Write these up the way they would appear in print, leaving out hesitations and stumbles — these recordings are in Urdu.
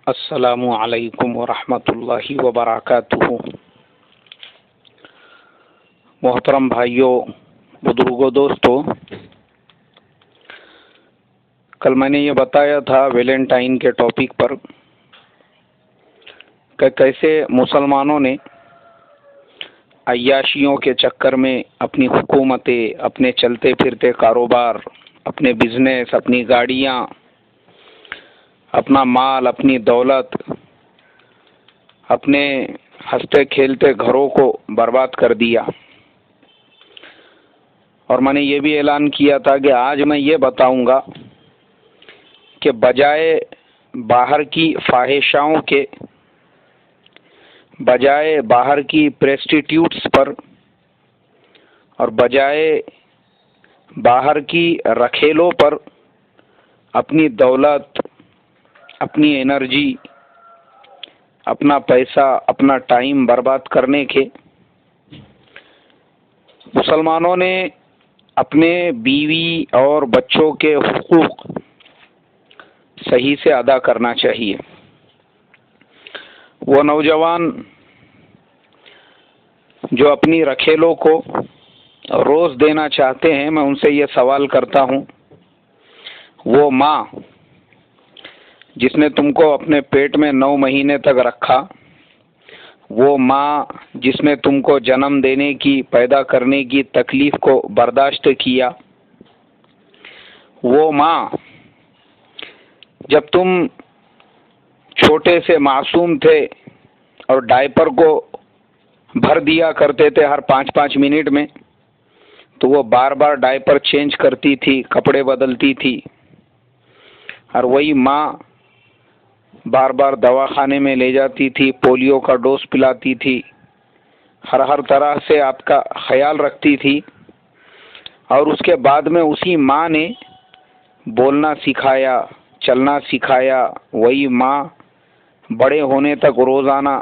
السلام علیکم ورحمۃ اللہ وبرکاتہ۔ محترم بھائیوں، بزرگوں، دوستوں، کل میں نے یہ بتایا تھا ویلنٹائن کے ٹاپک پر کہ کیسے مسلمانوں نے عیاشیوں کے چکر میں اپنی حکومتیں، اپنے چلتے پھرتے کاروبار، اپنے بزنس، اپنی گاڑیاں، اپنا مال، اپنی دولت، اپنے ہنستے کھیلتے گھروں کو برباد کر دیا۔ اور میں نے یہ بھی اعلان کیا تھا کہ آج میں یہ بتاؤں گا کہ بجائے باہر کی فاحشاؤں کے، بجائے باہر کی پریسٹیٹیوٹس پر اور بجائے باہر کی رکھیلوں پر اپنی دولت، اپنی انرجی، اپنا پیسہ، اپنا ٹائم برباد کرنے کے، مسلمانوں نے اپنے بیوی اور بچوں کے حقوق صحیح سے ادا کرنا چاہیے۔ وہ نوجوان جو اپنی رکھیلوں کو روز دینا چاہتے ہیں، میں ان سے یہ سوال کرتا ہوں، وہ ماں جس نے تم کو اپنے پیٹ میں 9 مہینے تک رکھا، وہ ماں جس نے تم کو جنم دینے کی، پیدا کرنے کی تکلیف کو برداشت کیا، وہ ماں جب تم چھوٹے سے معصوم تھے اور ڈائپر کو بھر دیا کرتے تھے ہر 5 منٹ میں، تو وہ بار بار ڈائپر چینج کرتی تھی، کپڑے بدلتی تھی، اور وہی ماں بار بار دواخانے میں لے جاتی تھی، پولیو کا ڈوز پلاتی تھی، ہر طرح سے آپ کا خیال رکھتی تھی۔ اور اس کے بعد میں اسی ماں نے بولنا سکھایا، چلنا سکھایا۔ وہی ماں بڑے ہونے تک روزانہ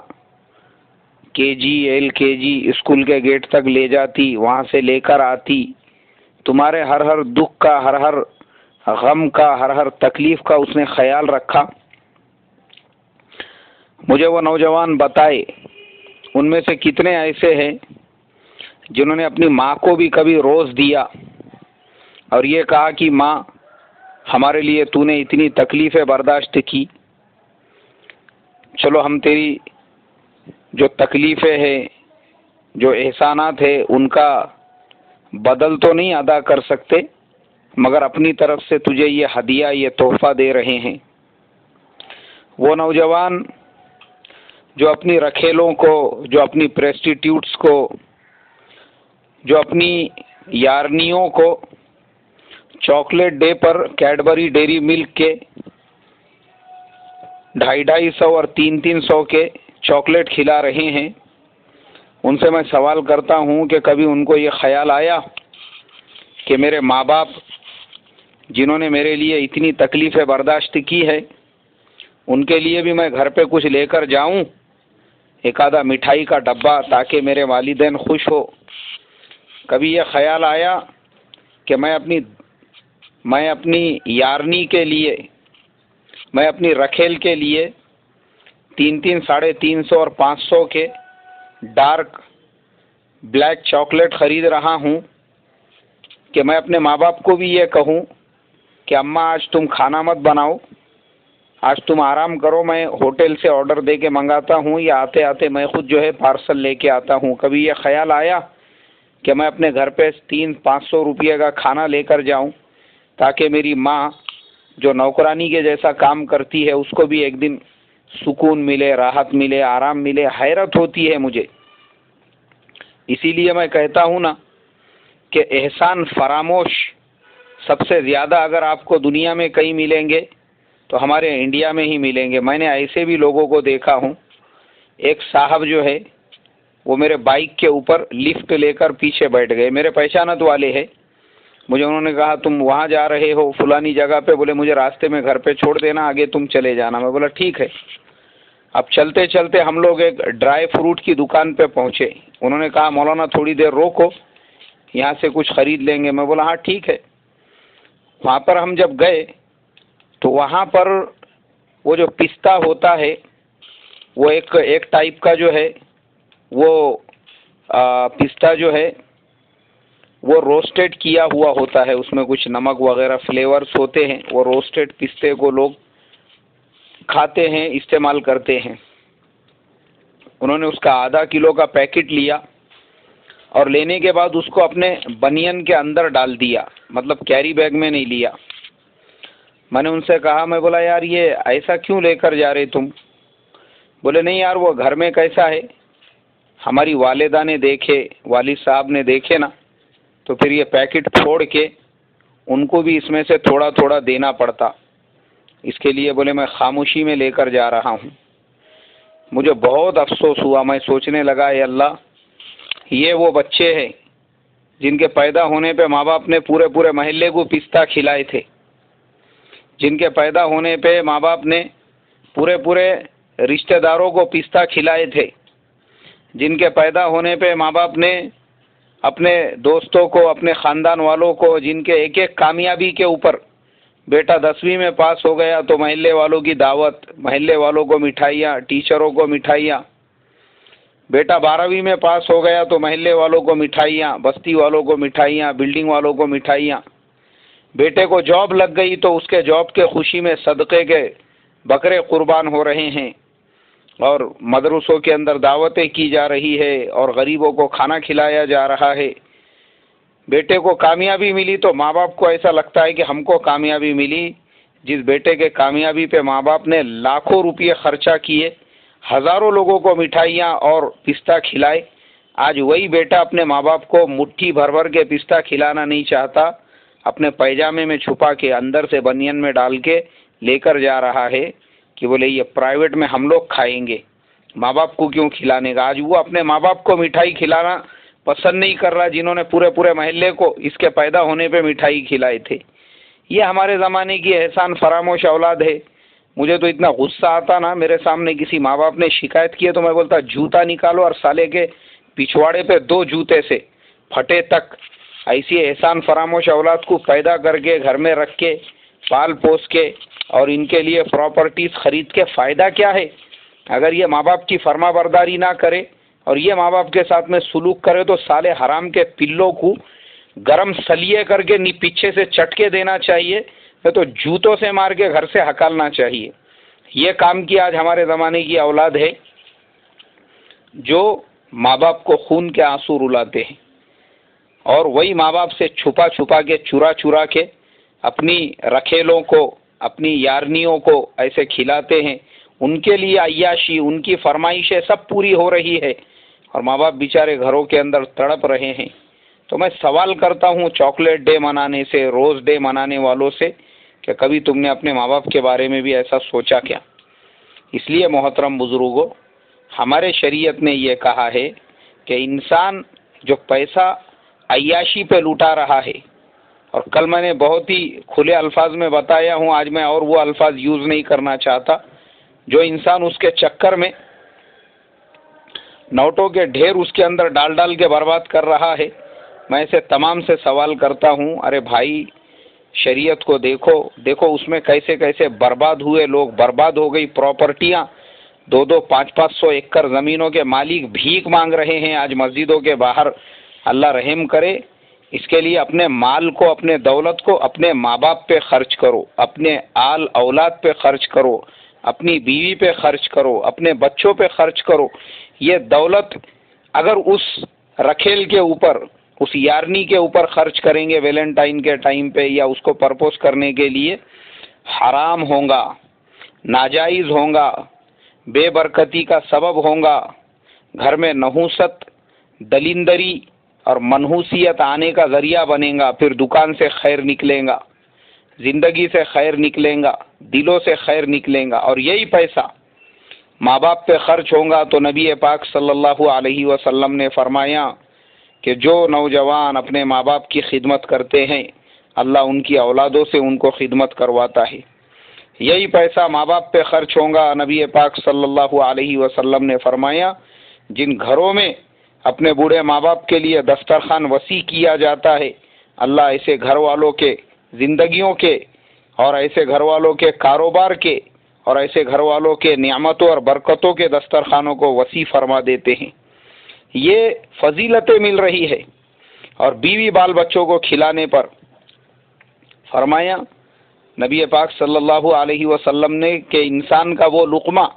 KG LKG اسکول کے گیٹ تک لے جاتی، وہاں سے لے کر آتی، تمہارے ہر دکھ کا، ہر غم کا، ہر تکلیف کا اس نے خیال رکھا۔ مجھے وہ نوجوان بتائے ان میں سے کتنے ایسے ہیں جنہوں نے اپنی ماں کو بھی کبھی روز دیا اور یہ کہا کہ ماں، ہمارے لیے تو نے اتنی تکلیفیں برداشت کی، چلو ہم تیری جو تکلیفیں ہیں، جو احسانات ہیں، ان کا بدل تو نہیں ادا کر سکتے، مگر اپنی طرف سے تجھے یہ ہدیہ، یہ تحفہ دے رہے ہیں۔ وہ نوجوان جو اپنی رکھیلوں کو، جو اپنی پریسٹیٹیوٹس کو، جو اپنی یارنیوں کو چاکلیٹ ڈے پر کیڈبری ڈیری ملک کے 250 اور 300 کے چاکلیٹ کھلا رہے ہیں، ان سے میں سوال کرتا ہوں کہ کبھی ان کو یہ خیال آیا کہ میرے ماں باپ جنہوں نے میرے لیے اتنی تکلیفیں برداشت کی ہے، ان کے لیے بھی میں گھر پہ کچھ لے کر جاؤں، ایک آدھا مٹھائی کا ڈبہ، تاکہ میرے والدین خوش ہو؟ کبھی یہ خیال آیا کہ میں اپنی یارنی کے لیے، میں اپنی رکھیل کے لیے 300، 350 اور 500 کے ڈارک بلیک چاکلیٹ خرید رہا ہوں کہ میں اپنے ماں باپ کو بھی یہ کہوں کہ اماں آج تم کھانا مت بناؤ، آج تم آرام کرو، میں ہوٹل سے آرڈر دے کے منگاتا ہوں، یا آتے آتے میں خود جو ہے پارسل لے کے آتا ہوں؟ کبھی یہ خیال آیا کہ میں اپنے گھر پہ 300-500 روپے کا کھانا لے کر جاؤں، تاکہ میری ماں جو نوکرانی کے جیسا کام کرتی ہے اس کو بھی ایک دن سکون ملے، راحت ملے، آرام ملے؟ حیرت ہوتی ہے مجھے۔ اسی لیے میں کہتا ہوں نا کہ احسان فراموش سب سے زیادہ اگر آپ کو دنیا میں کہیں ملیں گے تو ہمارے انڈیا میں ہی ملیں گے۔ میں نے ایسے بھی لوگوں کو دیکھا ہوں، ایک صاحب جو ہے وہ میرے بائک کے اوپر لفٹ لے کر پیچھے بیٹھ گئے، میرے پہچانت والے ہیں، مجھے انہوں نے کہا تم وہاں جا رہے ہو فلانی جگہ پہ؟ بولے مجھے راستے میں گھر پہ چھوڑ دینا، آگے تم چلے جانا۔ میں بولا ٹھیک ہے۔ اب چلتے چلتے ہم لوگ ایک ڈرائی فروٹ کی دکان پہ پہنچے، انہوں نے کہا مولانا تھوڑی دیر روکو، یہاں سے کچھ خرید لیں گے۔ میں بولا ہاں ٹھیک ہے۔ وہاں پر ہم جب گئے تو وہاں پر وہ جو پستہ ہوتا ہے وہ ایک ٹائپ کا جو ہے وہ پستہ جو ہے وہ روسٹیڈ کیا ہوا ہوتا ہے، اس میں کچھ نمک وغیرہ فلیورز ہوتے ہیں، وہ روسٹیڈ پستے کو لوگ کھاتے ہیں، استعمال کرتے ہیں۔ انہوں نے اس کا آدھا کلو کا پیکٹ لیا اور لینے کے بعد اس کو اپنے بنین کے اندر ڈال دیا، مطلب کیری بیگ میں نہیں لیا۔ میں نے ان سے کہا، میں بولا یار یہ ایسا کیوں لے کر جا رہے تم؟ بولے نہیں یار وہ گھر میں کیسا ہے، ہماری والدہ نے دیکھے، والد صاحب نے دیکھے نا، تو پھر یہ پیکٹ پھوڑ کے ان کو بھی اس میں سے تھوڑا تھوڑا دینا پڑتا، اس کے لیے بولے میں خاموشی میں لے کر جا رہا ہوں۔ مجھے بہت افسوس ہوا، میں سوچنے لگا اے اللہ، یہ وہ بچے ہیں جن کے پیدا ہونے پہ ماں باپ نے پورے محلے کو پستہ کھلائے تھے، جن کے پیدا ہونے پہ ماں باپ نے پورے رشتہ داروں کو پستہ کھلائے تھے، جن کے پیدا ہونے پہ ماں باپ نے اپنے دوستوں کو، اپنے خاندان والوں کو، جن کے ایک ایک کامیابی کے اوپر، بیٹا 10ویں میں پاس ہو گیا تو محلے والوں کی دعوت، محلے والوں کو مٹھائیاں، ٹیچروں کو مٹھائیاں، بیٹا 12ویں میں پاس ہو گیا تو محلے والوں کو مٹھائیاں، بستی والوں کو مٹھائیاں، بلڈنگ والوں کو مٹھائیاں، بیٹے کو جاب لگ گئی تو اس کے جاب کے خوشی میں صدقے کے بکرے قربان ہو رہے ہیں، اور مدرسوں کے اندر دعوتیں کی جا رہی ہے اور غریبوں کو کھانا کھلایا جا رہا ہے۔ بیٹے کو کامیابی ملی تو ماں باپ کو ایسا لگتا ہے کہ ہم کو کامیابی ملی۔ جس بیٹے کے کامیابی پہ ماں باپ نے لاکھوں روپے خرچہ کیے، ہزاروں لوگوں کو مٹھائیاں اور پستہ کھلائے، آج وہی بیٹا اپنے ماں باپ کو مٹھی بھر کے پستہ کھلانا نہیں چاہتا، اپنے پیجامے میں چھپا کے، اندر سے بنین میں ڈال کے لے کر جا رہا ہے کہ بولے یہ پرائیویٹ میں ہم لوگ کھائیں گے، ماں باپ کو کیوں کھلانے گا؟ آج وہ اپنے ماں باپ کو مٹھائی کھلانا پسند نہیں کر رہا جنہوں نے پورے محلے کو اس کے پیدا ہونے پہ مٹھائی کھلائے تھے۔ یہ ہمارے زمانے کی احسان فراموش اولاد ہے۔ مجھے تو اتنا غصہ آتا نا، میرے سامنے کسی ماں باپ نے شکایت کی ہے تو میں بولتا جوتا نکالو اور سالے کے پچھواڑے پہ 2 جوتے سے پھٹے تک۔ ایسی احسان فراموش اولاد کو پیدا کر کے گھر میں رکھ کے پال پوس کے اور ان کے لیے پراپرٹیز خرید کے فائدہ کیا ہے؟ اگر یہ ماں باپ کی فرما برداری نہ کرے اور یہ ماں باپ کے ساتھ میں سلوک کرے تو سالے حرام کے پلوں کو گرم سلیے کر کے پیچھے سے چٹکے دینا چاہیے، تو جوتوں سے مار کے گھر سے ہکالنا چاہیے۔ یہ کام کی آج ہمارے زمانے کی اولاد ہے جو ماں باپ کو خون کے آنسو رلاتے ہیں، اور وہی ماں باپ سے چھپا کے چرا کے اپنی رکھیلوں کو، اپنی یارنیوں کو ایسے کھلاتے ہیں۔ ان کے لیے عیاشی، ان کی فرمائشیں سب پوری ہو رہی ہے اور ماں باپ بیچارے گھروں کے اندر تڑپ رہے ہیں۔ تو میں سوال کرتا ہوں چاکلیٹ ڈے منانے سے، روز ڈے منانے والوں سے، کہ کبھی تم نے اپنے ماں باپ کے بارے میں بھی ایسا سوچا کیا؟ اس لیے محترم بزرگوں، ہمارے شریعت نے یہ کہا ہے کہ انسان جو پیسہ عیاشی پہ لوٹا رہا ہے، اور کل میں نے بہت ہی کھلے الفاظ میں بتایا ہوں، آج میں اور وہ الفاظ یوز نہیں کرنا چاہتا، جو انسان اس کے چکر میں نوٹوں کے ڈھیر اس کے اندر ڈال کے برباد کر رہا ہے، میں اسے تمام سے سوال کرتا ہوں، ارے بھائی شریعت کو دیکھو اس میں کیسے برباد ہوئے لوگ، برباد ہو گئی پراپرٹیاں، 2 500 ایکڑ زمینوں کے مالک بھیک مانگ رہے ہیں آج مسجدوں کے باہر۔ اللہ رحم کرے، اس کے لیے اپنے مال کو، اپنے دولت کو اپنے ماں باپ پہ خرچ کرو، اپنے آل اولاد پہ خرچ کرو، اپنی بیوی پہ خرچ کرو، اپنے بچوں پہ خرچ کرو۔ یہ دولت اگر اس رکھیل کے اوپر، اس یارنی کے اوپر خرچ کریں گے ویلنٹائن کے ٹائم پہ یا اس کو پرپوز کرنے کے لیے، حرام ہوگا، ناجائز ہوگا، بے برکتی کا سبب ہوگا، گھر میں نحوست، دلندری اور منحوسیت آنے کا ذریعہ بنے گا، پھر دکان سے خیر نکلے گا، زندگی سے خیر نکلے گا، دلوں سے خیر نکلے گا، اور یہی پیسہ ماں باپ پہ خرچ ہوگا تو نبی پاک صلی اللہ علیہ وسلم نے فرمایا کہ جو نوجوان اپنے ماں باپ کی خدمت کرتے ہیں، اللہ ان کی اولادوں سے ان کو خدمت کرواتا ہے۔ یہی پیسہ ماں باپ پہ خرچ ہوگا، نبی پاک صلی اللہ علیہ وسلم نے فرمایا جن گھروں میں اپنے بوڑھے ماں باپ کے لیے دسترخوان وسیع کیا جاتا ہے، اللہ ایسے گھر والوں کے زندگیوں کے اور ایسے گھر والوں کے کاروبار کے اور ایسے گھر والوں کے نعمتوں اور برکتوں کے دسترخوانوں کو وسیع فرما دیتے ہیں. یہ فضیلتیں مل رہی ہے. اور بیوی بال بچوں کو کھلانے پر فرمایا نبی پاک صلی اللہ علیہ وسلم نے کہ انسان کا وہ لقمہ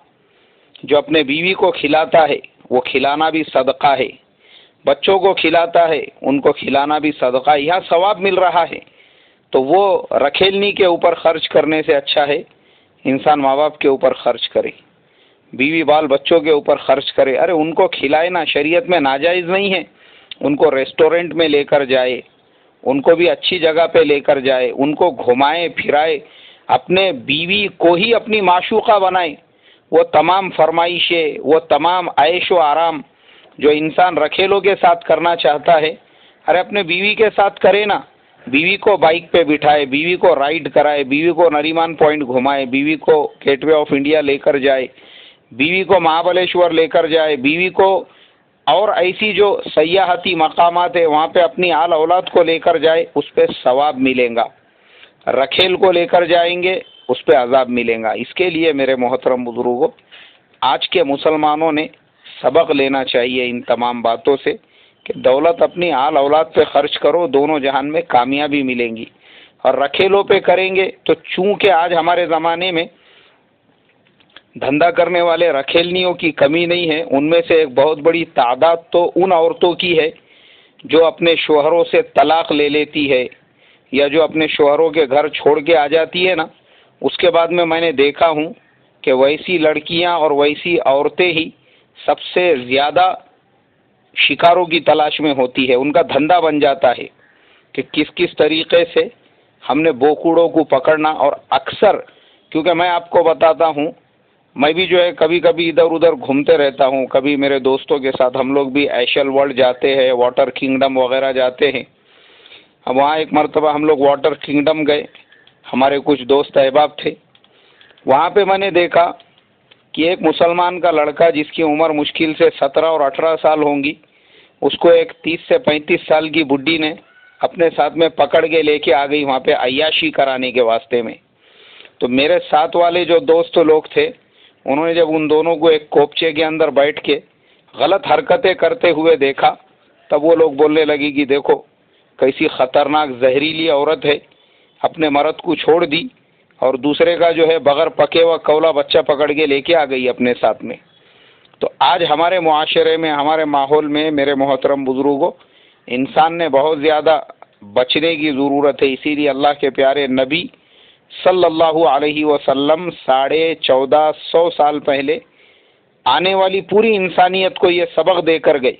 جو اپنے بیوی کو کھلاتا ہے وہ کھلانا بھی صدقہ ہے، بچوں کو کھلاتا ہے ان کو کھلانا بھی صدقہ، یہاں ثواب مل رہا ہے. تو وہ رکھیلنی کے اوپر خرچ کرنے سے اچھا ہے انسان ماں باپ کے اوپر خرچ کرے، بیوی بال بچوں کے اوپر خرچ کرے. ارے ان کو کھلائے نا، شریعت میں ناجائز نہیں ہے. ان کو ریسٹورنٹ میں لے کر جائے، ان کو بھی اچھی جگہ پہ لے کر جائے، ان کو گھمائے پھرائے، اپنے بیوی کو ہی اپنی معشوقہ بنائے. وہ تمام فرمائشیں، وہ تمام عیش و آرام جو انسان رکھیلوں کے ساتھ کرنا چاہتا ہے، ارے اپنے بیوی کے ساتھ کرے نا. بیوی کو بائک پہ بٹھائے، بیوی کو رائڈ کرائے، بیوی کو نریمان پوائنٹ گھمائے، بیوی کو گیٹ وے آف انڈیا لے کر جائے، بیوی کو مہابلیشور لے کر جائے، بیوی کو اور ایسی جو سیاحتی مقامات ہے وہاں پہ اپنی آل اولاد کو لے کر جائے، اس پہ ثواب ملے گا. رکھیل کو لے کر جائیں گے اس پہ عذاب ملے گا. اس کے لیے میرے محترم بزرگوں، آج کے مسلمانوں نے سبق لینا چاہیے ان تمام باتوں سے کہ دولت اپنی آل اولاد پہ خرچ کرو، دونوں جہان میں کامیابی ملیں گی. اور رکھیلوں پہ کریں گے تو چونکہ آج ہمارے زمانے میں دھندا کرنے والے رکھیلنیوں کی کمی نہیں ہے، ان میں سے ایک بہت بڑی تعداد تو ان عورتوں کی ہے جو اپنے شوہروں سے طلاق لے لیتی ہے یا جو اپنے شوہروں کے گھر چھوڑ کے آ جاتی ہے نا. اس کے بعد میں نے دیکھا ہوں کہ ویسی لڑکیاں اور ویسی عورتیں ہی سب سے زیادہ شکاروں کی تلاش میں ہوتی ہے. ان کا دھندا بن جاتا ہے کہ کس طریقے سے ہم نے بوکوڑوں کو پکڑنا. اور اکثر کیونکہ میں آپ کو بتاتا ہوں، میں بھی جو ہے کبھی کبھی ادھر ادھر گھومتے رہتا ہوں، کبھی میرے دوستوں کے ساتھ ہم لوگ بھی ایشل ورلڈ جاتے ہیں، واٹر کنگڈم وغیرہ جاتے ہیں. اب وہاں ایک مرتبہ ہم لوگ واٹر کنگڈم گئے، ہمارے کچھ دوست احباب تھے. وہاں پہ میں نے دیکھا کہ ایک مسلمان کا لڑکا جس کی عمر مشکل سے 17 اور 18 سال ہوں گی، اس کو ایک 30 سے 35 سال کی بڈھی نے اپنے ساتھ میں پکڑ کے لے کے آ گئی وہاں پہ عیاشی کرانے کے واسطے میں. تو میرے ساتھ والے جو دوست لوگ تھے انہوں نے جب ان دونوں کو ایک کوپچے کے اندر بیٹھ کے غلط حرکتیں کرتے ہوئے دیکھا، تب وہ لوگ بولنے لگی کہ دیکھو کیسی خطرناک زہریلی عورت ہے، اپنے مرد کو چھوڑ دی اور دوسرے کا جو ہے بغیر پکے ہوا کولا بچہ پکڑ کے لے کے آ گئی اپنے ساتھ میں. تو آج ہمارے معاشرے میں، ہمارے ماحول میں میرے محترم بزرگوں، انسان نے بہت زیادہ بچنے کی ضرورت ہے. اسی لیے اللہ کے پیارے نبی صلی اللہ علیہ وسلم 1450 سال پہلے آنے والی پوری انسانیت کو یہ سبق دے کر گئے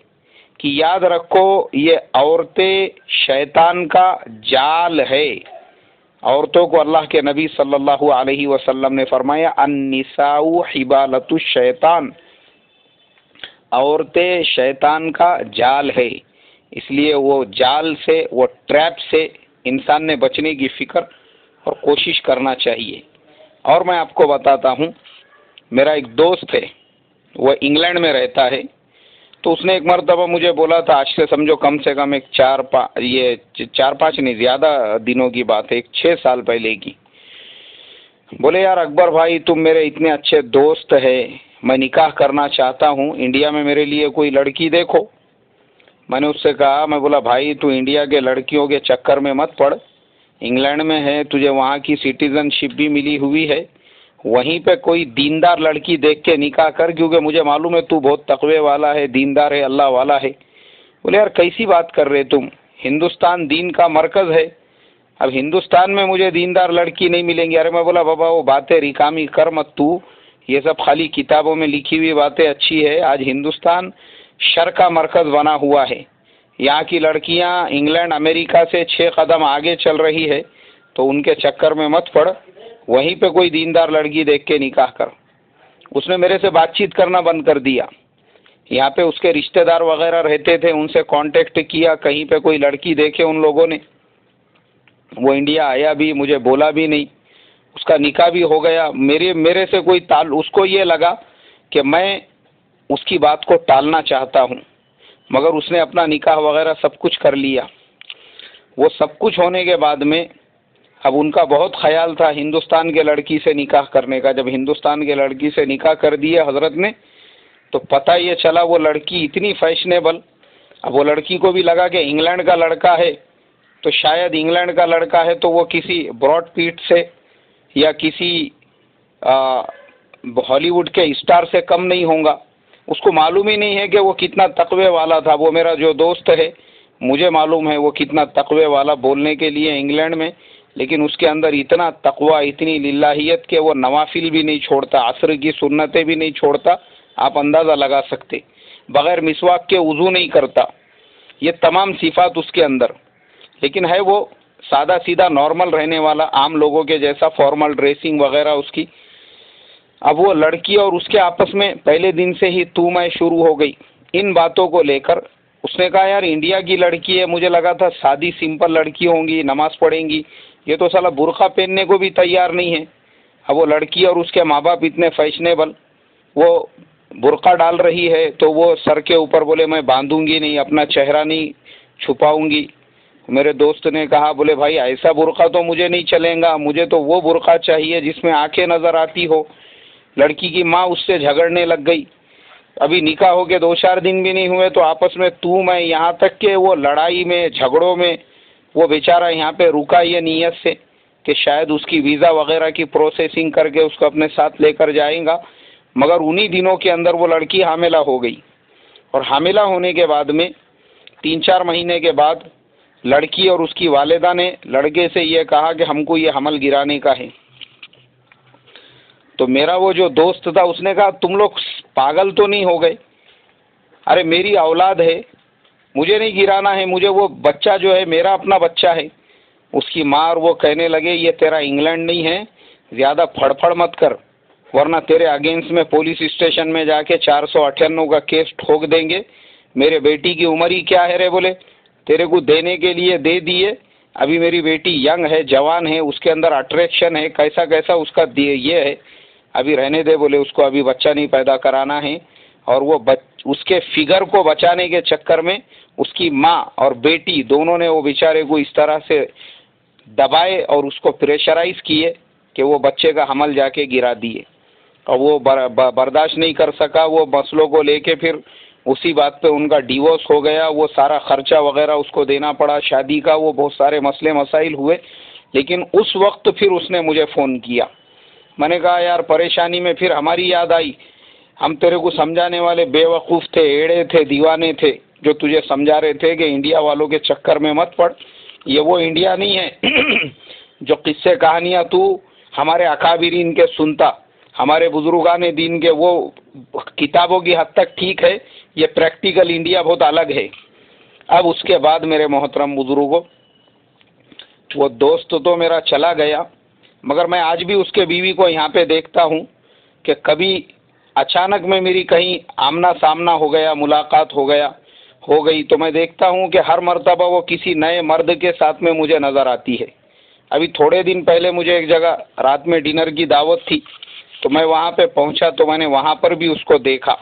کہ یاد رکھو یہ عورتیں شیطان کا جال ہے. عورتوں کو اللہ کے نبی صلی اللہ علیہ وسلم نے فرمایا النساء حبالۃ الشیطان، عورتیں شیطان کا جال ہے. اس لیے وہ جال سے، وہ ٹریپ سے انسان نے بچنے کی فکر اور کوشش کرنا چاہیے. اور میں آپ کو بتاتا ہوں، میرا ایک دوست ہے وہ انگلینڈ میں رہتا ہے، تو اس نے ایک مرتبہ مجھے بولا تھا، آج سے سمجھو کم سے کم ایک 4-5 نہیں زیادہ دنوں کی بات ہے، 6 سال پہلے کی. بولے یار اکبر بھائی تم میرے اتنے اچھے دوست ہے، میں نکاح کرنا چاہتا ہوں، انڈیا میں میرے لیے کوئی لڑکی دیکھو. میں نے اس سے کہا، میں بولا بھائی تو انڈیا کے لڑکیوں کے چکر میں مت پڑ، انگلینڈ میں ہے، تجھے وہاں کی سٹیزن شپ بھی ملی ہوئی ہے، وہیں پہ کوئی دیندار لڑکی دیکھ کے نکاح کر، کیونکہ مجھے معلوم ہے تو بہت تقوی والا ہے، دیندار ہے، اللہ والا ہے. بولے یار کیسی بات کر رہے تم، ہندوستان دین کا مرکز ہے، اب ہندوستان میں مجھے دیندار لڑکی نہیں ملیں گی. ارے میں بولا بابا وہ باتیں ریکامی کر مت، تو یہ سب خالی کتابوں میں لکھی ہوئی باتیں اچھی ہے. آج ہندوستان شر کا مرکز بنا ہوا ہے، یہاں کی لڑکیاں انگلینڈ امریکہ سے 6 قدم آگے چل رہی ہے، تو ان کے چکر میں مت پڑ، وہیں پہ کوئی دیندار لڑکی دیکھ کے نکاح کر. اس نے میرے سے بات چیت کرنا بند کر دیا. یہاں پہ اس کے رشتہ دار وغیرہ رہتے تھے، ان سے کانٹیکٹ کیا، کہیں پہ کوئی لڑکی دیکھے ان لوگوں نے، وہ انڈیا آیا بھی، مجھے بولا بھی نہیں، اس کا نکاح بھی ہو گیا. میرے سے کوئی اس کو یہ لگا کہ میں اس کی بات کو ٹالنا چاہتا ہوں، مگر اس نے اپنا نکاح وغیرہ سب کچھ کر لیا. وہ سب کچھ ہونے کے بعد میں اب ان کا بہت خیال تھا ہندوستان کے لڑکی سے نکاح کرنے کا. جب ہندوستان کے لڑکی سے نکاح کر دیا حضرت نے تو پتہ یہ چلا وہ لڑکی اتنی فیشنیبل. اب وہ لڑکی کو بھی لگا کہ انگلینڈ کا لڑکا ہے تو شاید انگلینڈ کا لڑکا ہے تو وہ کسی براڈ پیٹ سے یا کسی ہالی ووڈ کے اسٹار سے کم نہیں ہوں گا. اس کو معلوم ہی نہیں ہے کہ وہ کتنا تقوی والا تھا. وہ میرا جو دوست ہے مجھے معلوم ہے وہ کتنا تقوی والا بولنے کے لیے انگلینڈ میں، لیکن اس کے اندر اتنا تقوی، اتنی للہیت کہ وہ نوافل بھی نہیں چھوڑتا، عصر کی سنتیں بھی نہیں چھوڑتا. آپ اندازہ لگا سکتے. بغیر مسواک کے وضو نہیں کرتا. یہ تمام صفات اس کے اندر، لیکن ہے وہ سادہ سیدھا نارمل رہنے والا، عام لوگوں کے جیسا، فارمل ڈریسنگ وغیرہ اس کی. اب وہ لڑکی اور اس کے آپس میں پہلے دن سے ہی تو میں شروع ہو گئی ان باتوں کو لے کر. اس نے کہا یار انڈیا کی لڑکی ہے، مجھے لگا تھا سادی سمپل لڑکی ہوں گی، نماز پڑھیں گی، یہ تو سالا برقع پہننے کو بھی تیار نہیں ہے. اب وہ لڑکی اور اس کے ماں باپ اتنے فیشنیبل، وہ برقع ڈال رہی ہے تو وہ سر کے اوپر بولے میں باندھوں گی نہیں، اپنا چہرہ نہیں چھپاؤں گی. میرے دوست نے کہا بولے بھائی ایسا برقع تو مجھے نہیں چلے گا، مجھے تو وہ برقع چاہیے جس میں آنکھیں نظر آتی ہو. لڑکی کی ماں اس سے جھگڑنے لگ گئی. ابھی نکاح ہو کے 2-4 دن بھی نہیں ہوئے تو آپس میں تو میں، یہاں تک کہ وہ لڑائی میں جھگڑوں میں وہ بیچارہ یہاں پہ رکا یہ نیت سے کہ شاید اس کی ویزا وغیرہ کی پروسیسنگ کر کے اس کو اپنے ساتھ لے کر جائیں گا. مگر انہی دنوں کے اندر وہ لڑکی حاملہ ہو گئی. اور حاملہ ہونے کے بعد میں 3-4 مہینے کے بعد لڑکی اور اس کی والدہ نے لڑکے سے یہ کہا کہ ہم کو یہ حمل گرانے کا ہے. تو میرا وہ جو دوست تھا اس نے کہا تم لوگ پاگل تو نہیں ہو گئے؟ ارے میری اولاد ہے، مجھے نہیں گرانا ہے، مجھے وہ بچہ جو ہے میرا اپنا بچہ ہے. اس کی ماں اور وہ کہنے لگے یہ تیرا انگلینڈ نہیں ہے، زیادہ پھڑ پھڑ مت کر ورنہ تیرے اگینسٹ میں پولیس اسٹیشن میں جا کے 498 کا کیس ٹھوک دیں گے. میرے بیٹی کی عمر ہی کیا ہے رے؟ بولے تیرے کو دینے کے لیے دے دیے، ابھی میری بیٹی ینگ ہے، جوان ہے، اس کے اندر اٹریکشن ہے، کیسا کیسا اس کا یہ ہے، ابھی رہنے دے. بولے اس کو ابھی بچہ نہیں پیدا کرانا ہے. اور وہ اس کے فگر کو بچانے کے چکر میں اس کی ماں اور بیٹی دونوں نے وہ بیچارے کو اس طرح سے دبائے اور اس کو پریشرائز کیے کہ وہ بچے کا حمل جا کے گرا دیے. اور وہ برداشت نہیں کر سکا. وہ مسئلوں کو لے کے پھر اسی بات پہ ان کا ڈیورس ہو گیا. وہ سارا خرچہ وغیرہ اس کو دینا پڑا شادی کا. وہ بہت سارے مسئلے مسائل ہوئے. لیکن اس وقت پھر اس نے مجھے فون کیا. میں نے کہا یار پریشانی میں پھر ہماری یاد آئی. ہم تیرے کو سمجھانے والے بے وقوف تھے، ایڑے تھے، دیوانے تھے جو تجھے سمجھا رہے تھے کہ انڈیا والوں کے چکر میں مت پڑ. یہ وہ انڈیا نہیں ہے جو قصے کہانیاں تو ہمارے اکابرین کے سنتا، ہمارے بزرگان دین کے وہ کتابوں کی حد تک ٹھیک ہے. یہ پریکٹیکل انڈیا بہت الگ ہے. اب اس کے بعد میرے محترم بزرگوں، وہ دوست تو میرا چلا گیا، مگر میں آج بھی اس کے بیوی کو یہاں پہ دیکھتا ہوں کہ کبھی اچانک میں میری کہیں آمنا سامنا ہو گیا، ملاقات ہو گئی تو میں دیکھتا ہوں کہ ہر مرتبہ وہ کسی نئے مرد کے ساتھ میں مجھے نظر آتی ہے. ابھی تھوڑے دن پہلے مجھے ایک جگہ رات میں ڈنر کی دعوت تھی تو میں وہاں پہ پہنچا تو میں نے وہاں پر بھی اس کو دیکھا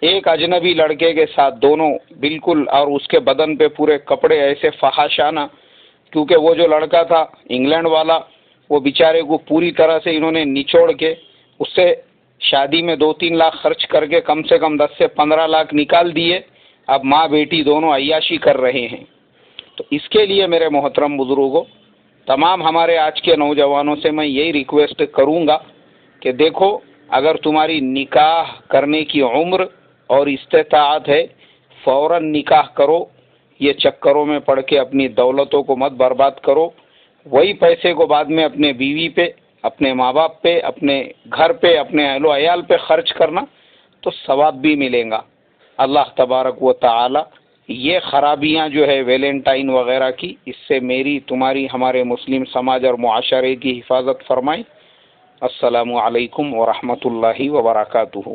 ایک اجنبی لڑکے کے ساتھ، دونوں بالکل، اور اس کے بدن پہ پورے کپڑے ایسے فحاشانہ، کیونکہ وہ جو لڑکا تھا انگلینڈ والا وہ بیچارے کو پوری طرح سے انہوں نے نچوڑ کے اس سے شادی میں 2-3 لاکھ خرچ کر کے کم سے کم 10 سے 15 لاکھ نکال دیے. اب ماں بیٹی دونوں عیاشی کر رہے ہیں. تو اس کے لیے میرے محترم بزرگوں، تمام ہمارے آج کے نوجوانوں سے میں یہی ریکویسٹ کروں گا کہ دیکھو اگر تمہاری نکاح کرنے کی عمر اور استطاعت ہے فوراً نکاح کرو. یہ چکروں میں پڑ کے اپنی دولتوں کو مت برباد کرو. وہی پیسے کو بعد میں اپنے بیوی پہ، اپنے ماں باپ پہ، اپنے گھر پہ، اپنے اہل و عیال پہ خرچ کرنا تو ثواب بھی ملے گا. اللہ تبارک و تعالی یہ خرابیاں جو ہے ویلنٹائن وغیرہ کی، اس سے میری، تمہاری، ہمارے مسلم سماج اور معاشرے کی حفاظت فرمائے. السلام علیکم ورحمۃ اللہ وبرکاتہ.